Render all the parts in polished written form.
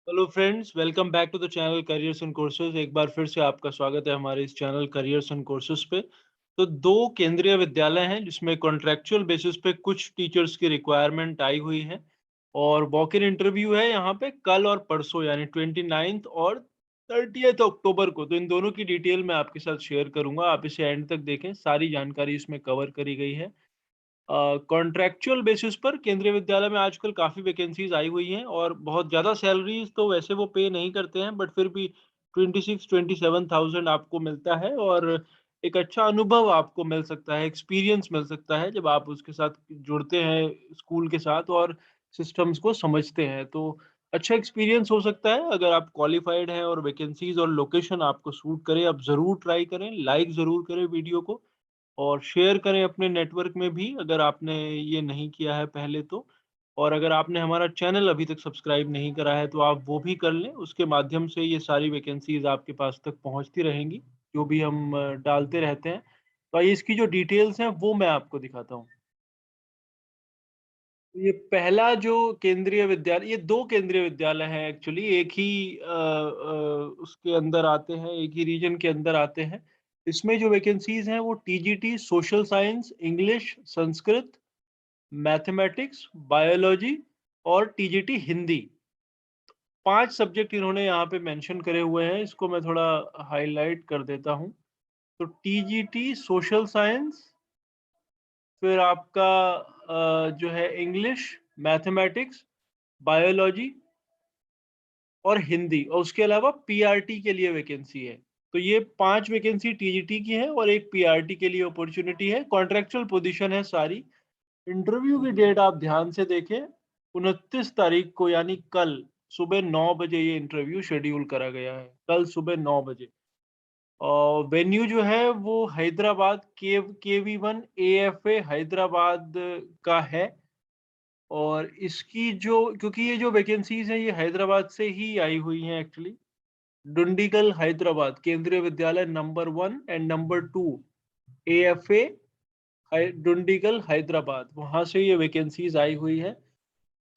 Hello friends, welcome back to the channel careers and courses. एक बार फिर से आपका स्वागत है हमारे इस चैनल करियर्स एंड कोर्सेज पे। तो दो केंद्रीय विद्यालय हैं जिसमें कॉन्ट्रैक्चुअल बेसिस पे कुछ टीचर्स की रिक्वायरमेंट आई हुई है और वॉक इन इंटरव्यू है यहाँ पे कल और परसों यानी 29th और 30th अक्टूबर को। तो इन दोनों की डिटेल मैं आपके साथ शेयर करूंगा, आप इसे एंड तक देखें, सारी जानकारी इसमें कवर करी गई है। कॉन्ट्रैक्चुअल बेसिस पर केंद्रीय विद्यालय में आजकल काफ़ी वैकेंसीज़ आई हुई हैं और बहुत ज़्यादा सैलरीज़ तो वैसे वो पे नहीं करते हैं, बट फिर भी 26-27,000 आपको मिलता है और एक अच्छा अनुभव आपको मिल सकता है, एक्सपीरियंस मिल सकता है जब आप उसके साथ जुड़ते हैं स्कूल के साथ और सिस्टम्स को समझते हैं। तो अच्छा एक्सपीरियंस हो सकता है अगर आप क्वालिफाइड हैं और वैकेंसीज़ और लोकेशन आपको सूट करे, आप ज़रूर ट्राई करें, लाइक ज़रूर करें वीडियो को और शेयर करें अपने नेटवर्क में भी अगर आपने ये नहीं किया है पहले तो। और अगर आपने हमारा चैनल अभी तक सब्सक्राइब नहीं करा है तो आप वो भी कर लें, उसके माध्यम से ये सारी वैकेंसीज़ आपके पास तक पहुँचती रहेंगी, जो भी हम डालते रहते हैं। तो आइए इसकी जो डिटेल्स हैं वो मैं आपको दिखाता हूँ। ये पहला जो केंद्रीय विद्यालय, ये 2 केंद्रीय विद्यालय हैं एक्चुअली, एक ही उसके अंदर आते हैं, एक ही रीजन के अंदर आते हैं। इसमें जो वैकेंसीज़ हैं वो TGT social science, English, Sanskrit, mathematics, biology और टीजीटी हिंदी। 5 सब्जेक्ट इन्होंने यहाँ पे मेंशन करे हुए हैं, इसको मैं थोड़ा हाइलाइट कर देता हूँ। तो टीजीटी सोशल साइंस, फिर आपका जो है इंग्लिश, मैथमेटिक्स, बायोलॉजी और हिंदी और उसके अलावा पीआरटी के लिए वैकेंसी है। तो ये 5 वैकेंसी टीजीटी की है और एक पीआरटी के लिए अपॉर्च्युनिटी है। कॉन्ट्रैक्चुअल पोजीशन है सारी। इंटरव्यू की डेट आप ध्यान से देखें, 29 तारीख को यानी कल सुबह 9 बजे ये इंटरव्यू शेड्यूल करा गया है। कल सुबह 9 बजे। और वेन्यू जो है वो हैदराबाद केवी1 एएफए हैदराबाद का है। और इसकी जो, क्योंकि ये जो वैकेंसीज़ हैं ये हैदराबाद से ही आई हुई हैं एक्चुअली। डुंडिगल हैदराबाद केंद्रीय विद्यालय number 1 and number 2 AFA Dundigal Hyderabad, वहाँ से ये वैकेंसीज़ आई हुई है।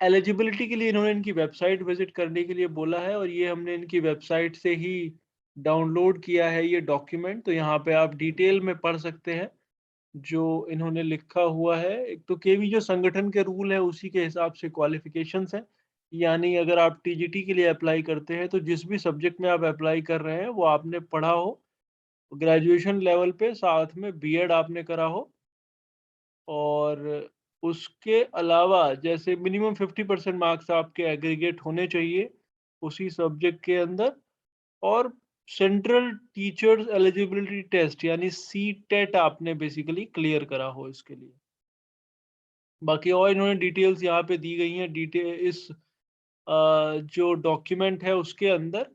एलिजिबिलिटी के लिए इन्होंने इनकी वेबसाइट विज़िट करने के लिए बोला है और ये हमने इनकी वेबसाइट से ही डाउनलोड किया है ये डॉक्यूमेंट। तो यहाँ पे आप डिटेल में पढ़ सकते हैं जो इन्होंने लिखा हुआ है। एक तो केवी जो संगठन के रूल है उसी के हिसाब से क्वालिफिकेशंस हैं। यानी अगर आप टीजीटी के लिए अप्लाई करते हैं तो जिस भी सब्जेक्ट में आप अप्लाई कर रहे हैं वो आपने पढ़ा हो, ग्रेजुएशन लेवल पे, साथ में बीएड आपने करा हो और उसके अलावा जैसे मिनिमम 50% मार्क्स आपके एग्रीगेट होने चाहिए उसी सब्जेक्ट के अंदर। और सेंट्रल टीचर्स एलिजिबिलिटी टेस्ट यानी सीटेट आपने बेसिकली क्लियर करा हो इसके लिए। बाकी और इन्होंने डिटेल्स यहाँ पे दी गई हैं इस जो डॉक्यूमेंट है उसके अंदर।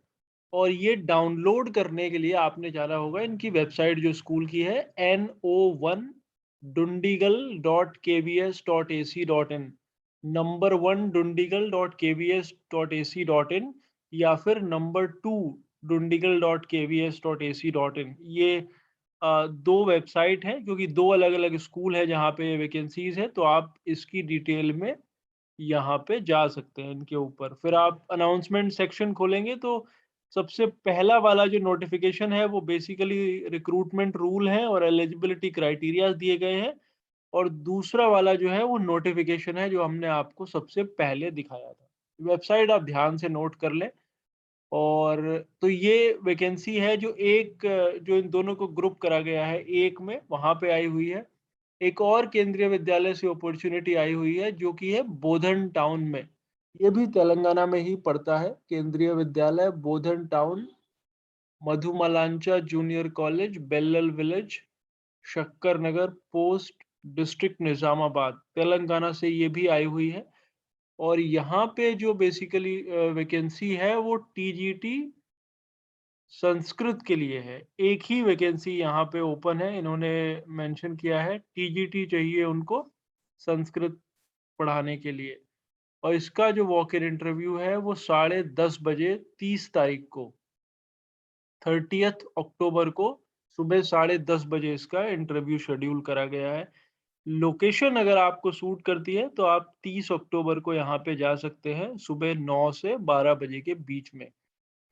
और ये डाउनलोड करने के लिए आपने जाना होगा इनकी वेबसाइट जो स्कूल की है no1dundigal.kvs.ac.in, नंबर 1 dundigal.kvs.ac.in या फिर नंबर 2 dundigal.kvs.ac.in। ये 2 वेबसाइट हैं क्योंकि 2 अलग-अलग स्कूल है जहाँ पे वैकेंसीज़ है, तो आप इसकी डिटेल में यहाँ पे जा सकते हैं इनके ऊपर। फिर आप अनाउंसमेंट सेक्शन खोलेंगे तो सबसे पहला वाला जो नोटिफ़िकेशन है वो बेसिकली रिक्रूटमेंट रूल है और एलिजिबिलिटी क्राइटेरियाज़ दिए गए हैं। और दूसरा वाला जो है वो नोटिफ़िकेशन है जो हमने आपको सबसे पहले दिखाया था। वेबसाइट आप ध्यान से नोट कर लें। और तो ये वैकेंसी है जो जो इन दोनों को ग्रुप करा गया है एक में, वहाँ पे आई हुई है। एक और केंद्रीय विद्यालय से अपॉर्च्युनिटी आई हुई है जो कि है बोधन टाउन में। ये भी तेलंगाना में ही पड़ता है, केंद्रीय विद्यालय बोधन टाउन, मधुमलांचा जूनियर कॉलेज, बेल्लल विलेज, शक्कर नगर पोस्ट, डिस्ट्रिक्ट निजामाबाद, तेलंगाना से ये भी आई हुई है। और यहाँ पे जो बेसिकली वैकेंसी है वो टीजीटी संस्कृत के लिए है। एक ही वैकेंसी यहाँ पे ओपन है, इन्होंने मेंशन किया है टीजीटी चाहिए उनको संस्कृत पढ़ाने के लिए। और इसका जो वॉक इन इंटरव्यू है वो 10:30 बजे 30 तारीख को 30th अक्टूबर को सुबह 10:30 बजे इसका इंटरव्यू शेड्यूल करा गया है। लोकेशन अगर आपको सूट करती है तो आप 30 अक्टूबर को यहाँ पे जा सकते हैं, सुबह 9 से 12 बजे के बीच में।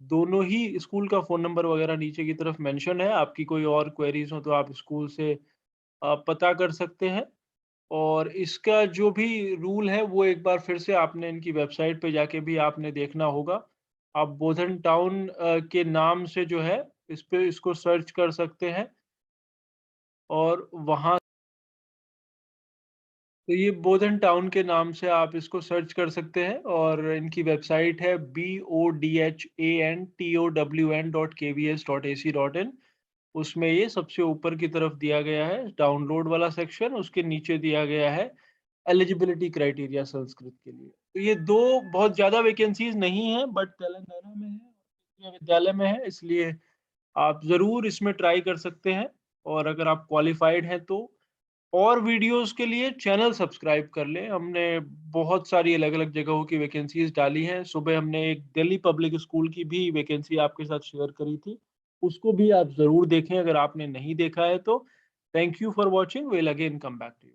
दोनों ही स्कूल का फ़ोन नंबर वगैरह नीचे की तरफ मेंशन है, आपकी कोई और क्वेरीज़ हो तो आप स्कूल से पता कर सकते हैं। और इसका जो भी रूल है वो एक बार फिर से आपने इनकी वेबसाइट पे जाके भी आपने देखना होगा। आप बोधन टाउन के नाम से जो है इस पे इसको सर्च कर सकते हैं और वहाँ तो ये बोधन टाउन के नाम से आप इसको सर्च कर सकते हैं और इनकी वेबसाइट है bodhantown.kvs.ac.in। उसमें ये सबसे ऊपर की तरफ दिया गया है डाउनलोड वाला सेक्शन, उसके नीचे दिया गया है एलिजिबिलिटी क्राइटेरिया संस्कृत के लिए। तो ये 2 बहुत ज़्यादा वैकेंसीज़ नहीं हैं बट तेलंगाना में है, विश्वविद्यालय में है, इसलिए आप ज़रूर इसमें ट्राई कर सकते हैं और अगर आप क्वालिफ़ाइड हैं तो। और वीडियोज़ के लिए चैनल सब्सक्राइब कर लें। हमने बहुत सारी अलग-अलग जगहों की वैकेंसीज़ डाली हैं। सुबह हमने एक दिल्ली पब्लिक स्कूल की भी वैकेंसी आपके साथ शेयर करी थी। उसको भी आप ज़रूर देखें अगर आपने नहीं देखा है तो। Thank you for watching, will again come back to you.